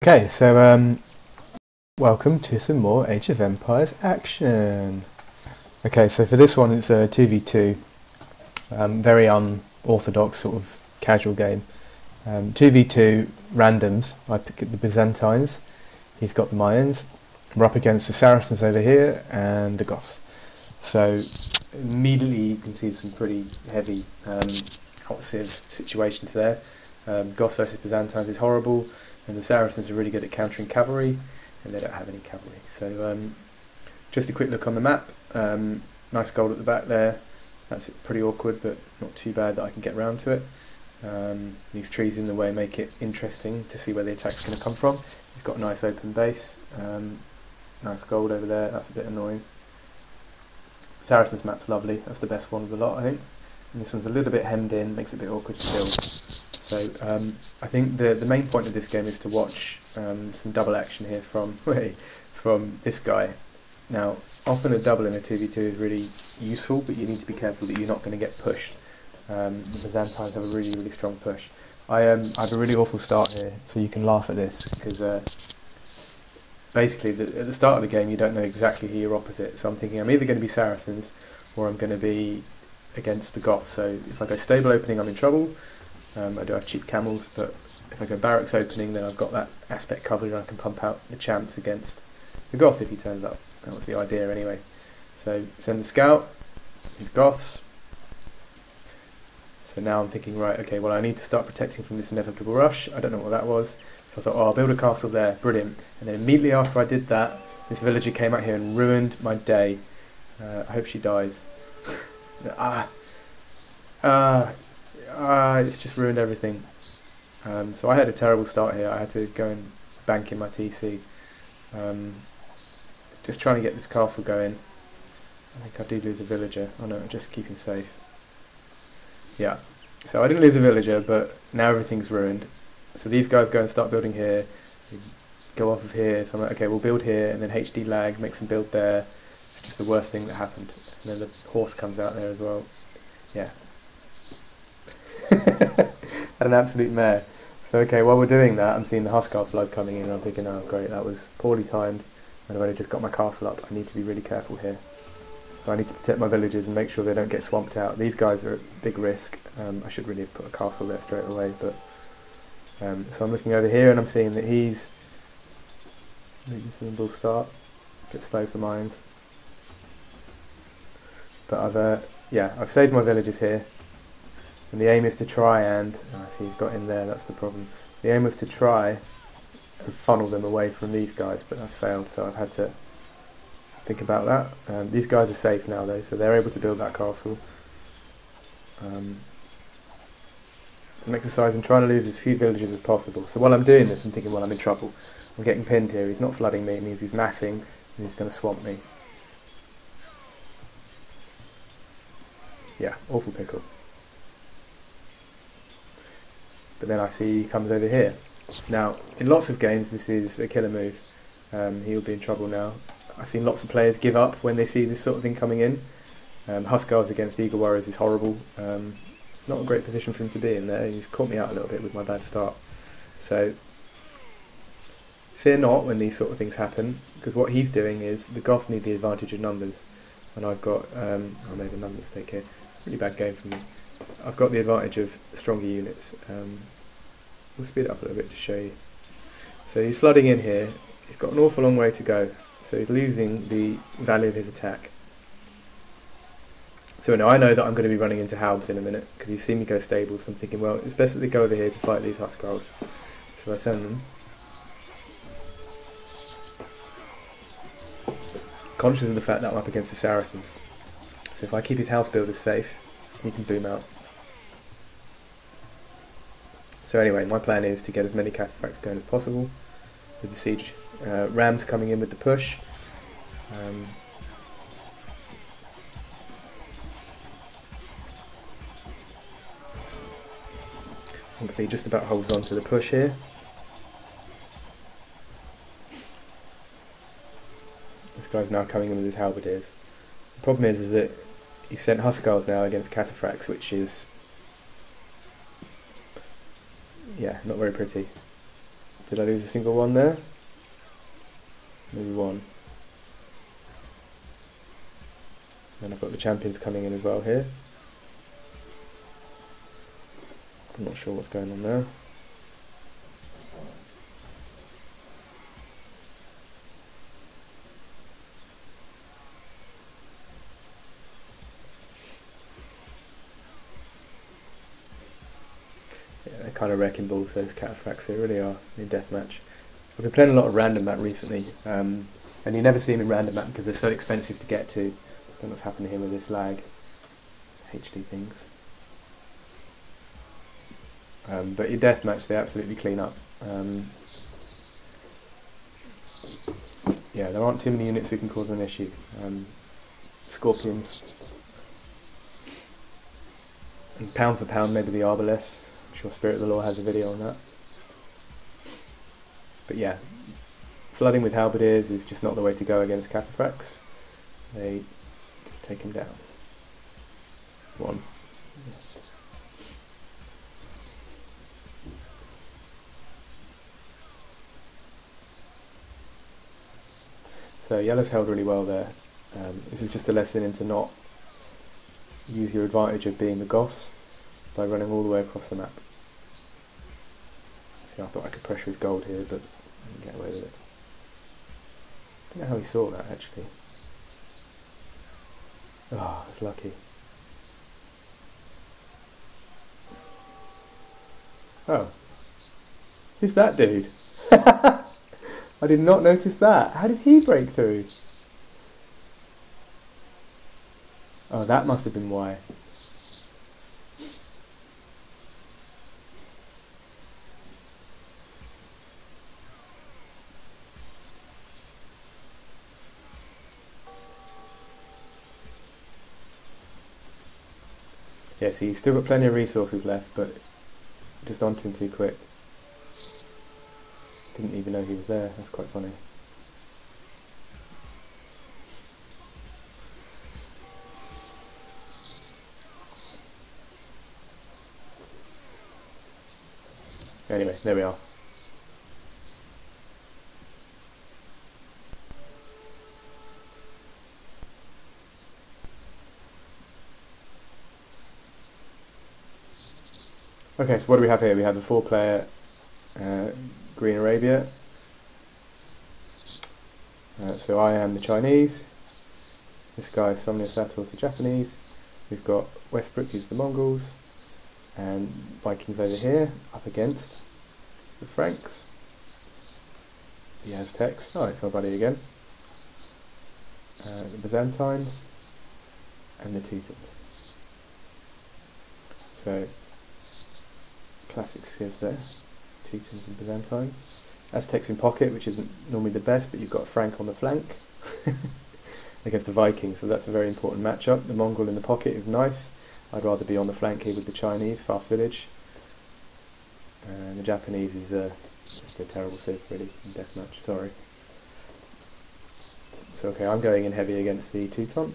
Okay, so welcome to some more Age of Empires action. Okay, so for this one it's a 2v2, very unorthodox sort of casual game. 2v2 randoms. I pick the Byzantines, he's got the Mayans. We're up against the Saracens over here and the Goths. So immediately you can see some pretty heavy offensive situations there. Goths versus Byzantines is horrible. And the Saracens are really good at countering cavalry, and they don't have any cavalry. So just a quick look on the map. Nice gold at the back there. That's pretty awkward, but not too bad that I can get around to it. These trees in the way make it interesting to see where the attack's going to come from. He's got a nice open base. Nice gold over there. That's a bit annoying. Saracens map's lovely. That's the best one of the lot, I think. And this one's a little bit hemmed in, makes it a bit awkward to build. So I think the main point of this game is to watch some double action here from this guy. Now, often a double in a 2v2 is really useful, but you need to be careful that you're not going to get pushed. The Byzantines have a really strong push. I have a really awful start here, so you can laugh at this, because basically at the start of the game you don't know exactly who you're opposite. So I'm thinking I'm either going to be Saracens or I'm going to be against the Goths. So if I go stable opening, I'm in trouble. I do have cheap camels, but if I go barracks opening, then I've got that aspect covered and I can pump out the champs against the Goth if he turns up. That was the idea anyway. So send the scout, he's Goths. So now I'm thinking, right, okay, well I need to start protecting from this inevitable rush. I don't know what that was. So I thought, oh, I'll build a castle there, brilliant. And then immediately after I did that, this villager came out here and ruined my day. I hope she dies. It's just ruined everything. So I had a terrible start here. I had to go and bank in my TC. Just trying to get this castle going. I think I did lose a villager. Oh no, just keep him safe. Yeah. So I didn't lose a villager, but now everything's ruined. So these guys go and start building here. Go off of here. So I'm like, okay, we'll build here, and then HD lag makes them build there. It's just the worst thing that happened. And then the horse comes out there as well. Yeah. Had an absolute mare. So okay, while we're doing that, I'm seeing the Huskar flood coming in, and I'm thinking, oh great, that was poorly timed, and I've only just got my castle up. I need to be really careful here. So I need to protect my villagers and make sure they don't get swamped out. These guys are at big risk. I should really have put a castle there straight away, but so I'm looking over here and I'm seeing that he's reasonable start. A bit slow for mines, but I've saved my villagers here. And the aim is to try and, see he's got in there, that's the problem. The aim was to try and funnel them away from these guys, but that's failed, so I've had to think about that. These guys are safe now though, so they're able to build that castle. It's an exercise in trying to lose as few villages as possible. So while I'm doing this, I'm thinking, well, I'm in trouble. I'm getting pinned here, he's not flooding me, it means he's massing, and he's going to swamp me. Yeah, awful pickle. But then I see he comes over here. Now, in lots of games this is a killer move. He'll be in trouble now. I've seen lots of players give up when they see this sort of thing coming in. Huskars against Eagle Warriors is horrible. Not a great position for him to be in there. He's caught me out a little bit with my bad start. So, fear not when these sort of things happen, because what he's doing is, the Goths need the advantage of numbers. And I've got, I made another mistake here. Really bad game for me. I've got the advantage of stronger units. We'll speed it up a little bit to show you. So he's flooding in here. He's got an awful long way to go. So he's losing the value of his attack. So now I know that I'm going to be running into Halbs in a minute, because he's seen me go stable, so I'm thinking, well, it's best that they go over here to fight these Huskars. So I send them. Conscious of the fact that I'm up against the Saracens. So if I keep his house builders safe, he can boom out. So anyway, my plan is to get as many cataphracts going as possible with the siege. Rams coming in with the push. Hopefully just about holds on to the push here. This guy's now coming in with his halberdiers. The problem is that he's sent Huskars now against cataphracts, which is, yeah, not very pretty. Did I lose a single one there? Maybe one. And I've got the champions coming in as well here. I'm not sure what's going on there. Yeah, they're kind of wrecking balls, those cataphracts, they really are in deathmatch. I've been playing a lot of Random Map recently, and you never see them in Random Map because they're so expensive to get to. I don't know what's happened here with this lag. HD things. But your deathmatch, they absolutely clean up. Yeah, there aren't too many units who can cause an issue. Scorpions. And pound for pound, maybe the Arbalest. I'm sure Spirit of the Law has a video on that. But yeah, flooding with halberdiers is just not the way to go against cataphracts. They just take him down. One. So yellow's held really well there. This is just a lesson into not use your advantage of being the Goths by running all the way across the map. See, I thought I could pressure his gold here, but I didn't get away with it. I don't know how he saw that actually. Oh, I was lucky. Oh. Who's that dude? I did not notice that. How did he break through? Oh, that must have been why. Yeah, see, he's still got plenty of resources left, but just onto him too quick. Didn't even know he was there. That's quite funny. Anyway, there we are. Okay, so what do we have here? We have a 4-player Green Arabia. So I am the Chinese. This guy, Somnia Sato, is the Japanese. We've got Westbrook, who's the Mongols. And Vikings over here, up against the Franks. The Aztecs. Oh, it's our buddy again. The Byzantines. And the Teutons. So, classic civs there. Teutons and Byzantines. Aztecs in pocket, which isn't normally the best, but you've got Frank on the flank against the Vikings, so that's a very important matchup. The Mongol in the pocket is nice. I'd rather be on the flank here with the Chinese, fast village. And the Japanese is just a terrible civ, really, in deathmatch, sorry. So okay, I'm going in heavy against the Teuton.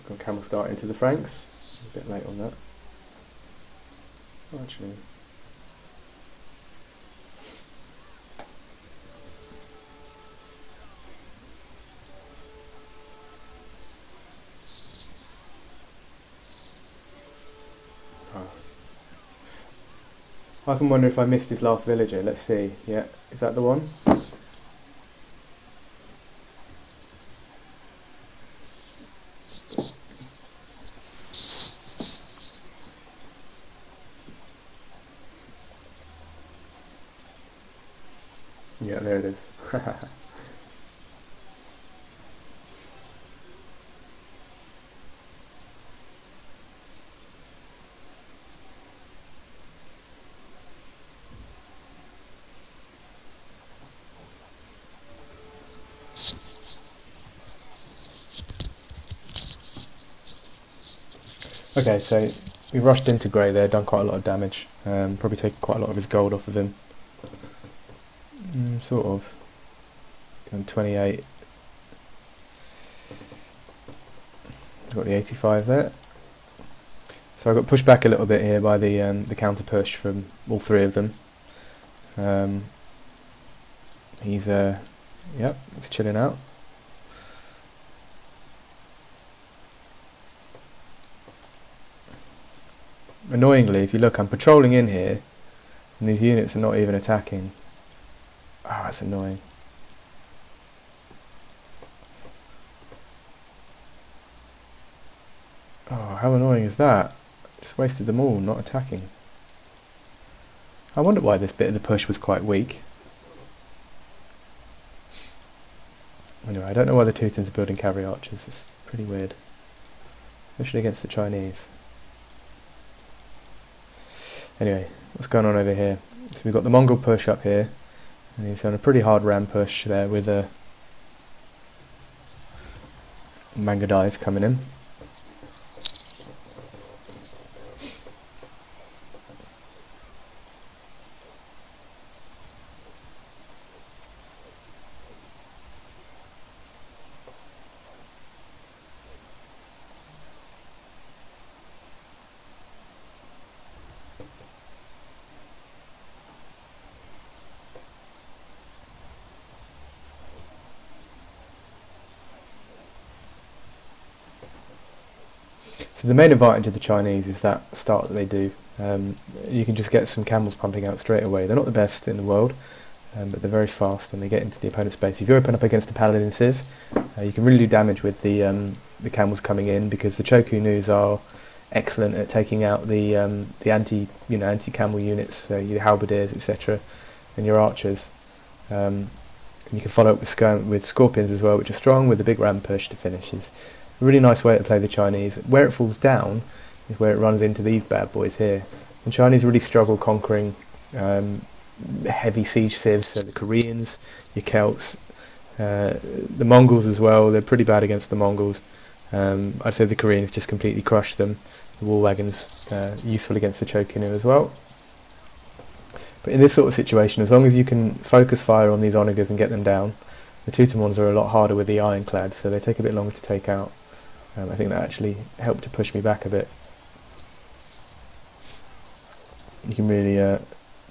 Got camel start into the Franks. A bit late on that. Oh, actually. Oh. I often wonder if I missed his last villager. Let's see. Yeah, is that the one? Yeah, there it is. Okay, so We rushed into Grey there, done quite a lot of damage. Probably taken quite a lot of his gold off of him. Sort of. 28. Got the 85 there. So I got pushed back a little bit here by the counter push from all three of them. He's yep, he's chilling out. Annoyingly, if you look, I'm patrolling in here, and these units are not even attacking. Ah, that's annoying. Oh, how annoying is that? Just wasted them all, not attacking. I wonder why this bit of the push was quite weak. Anyway, I don't know why the Teutons are building cavalry archers. It's pretty weird. Especially against the Chinese. Anyway, what's going on over here? So we've got the Mongol push up here. And he's on a pretty hard ram push there with Mangadais coming in. So the main advantage of the Chinese is that start that they do. You can just get some camels pumping out straight away. They're not the best in the world, but they're very fast and they get into the opponent's base. If you open up against a Paladin Civ, you can really do damage with the camels coming in, because the Chokunus are excellent at taking out the anti-camel units, so your halberdiers, etc., and your archers. And you can follow up with scorpions as well, which are strong, with a big ram push to finish. Is a really nice way to play the Chinese. Where it falls down is where it runs into these bad boys here. The Chinese really struggle conquering heavy siege civs, so the Koreans, your Celts, the Mongols as well. They're pretty bad against the Mongols. I'd say the Koreans just completely crushed them. The war wagons useful against the Chokinu as well. But in this sort of situation, as long as you can focus fire on these onagers and get them down, the Teutomons are a lot harder with the ironclads, so they take a bit longer to take out. I think that actually helped to push me back a bit. You can really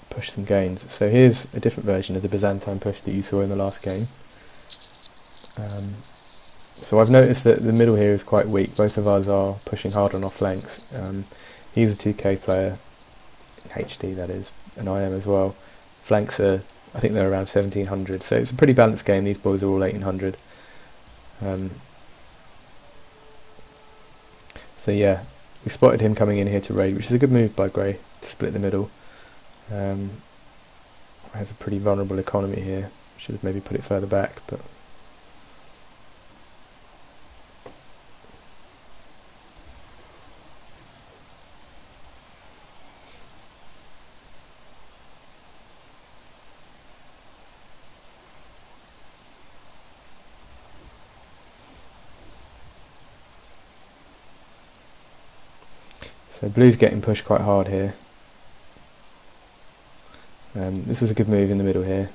push some gains. So here's a different version of the Byzantine push that you saw in the last game. So I've noticed that the middle here is quite weak. Both of us are pushing hard on our flanks. He's a 2k player, HD that is, and I am as well. Flanks are, I think they're around 1700, so it's a pretty balanced game. These boys are all 1800. So yeah, we spotted him coming in here to raid, which is a good move by Grey to split the middle. I have a pretty vulnerable economy here. Should have maybe put it further back, but so blue's getting pushed quite hard here. This was a good move in the middle here.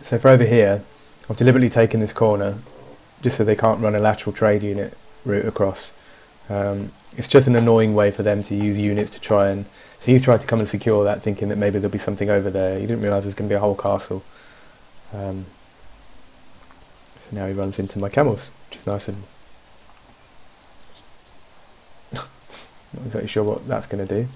So for over here, I've deliberately taken this corner just so they can't run a lateral trade unit route across. It's just an annoying way for them to use units to try and... So he's tried to come and secure that, thinking that maybe there'll be something over there. He didn't realise there's going to be a whole castle. So now he runs into my camels, which is nice and... not exactly sure what that's going to do.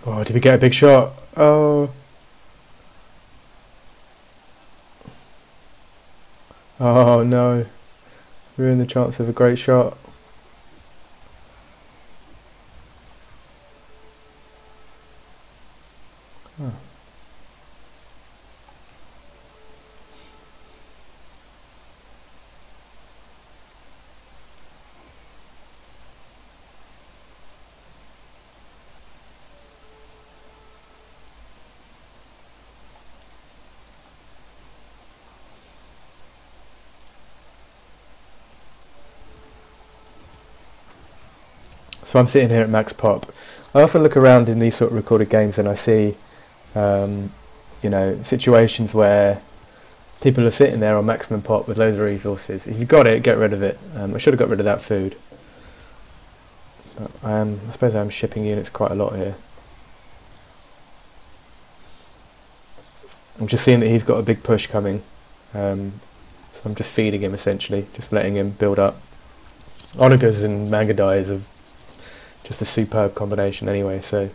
Oh, did we get a big shot? Oh. Oh no. Ruined the chance of a great shot. Oh. So I'm sitting here at max pop. I often look around in these sort of recorded games and I see, you know, situations where people are sitting there on maximum pop with loads of resources. If you've got it, get rid of it. I should have got rid of that food. But I suppose I am shipping units quite a lot here. I'm just seeing that he's got a big push coming. So I'm just feeding him essentially, just letting him build up. Onagas and Mangadais are just a superb combination anyway, so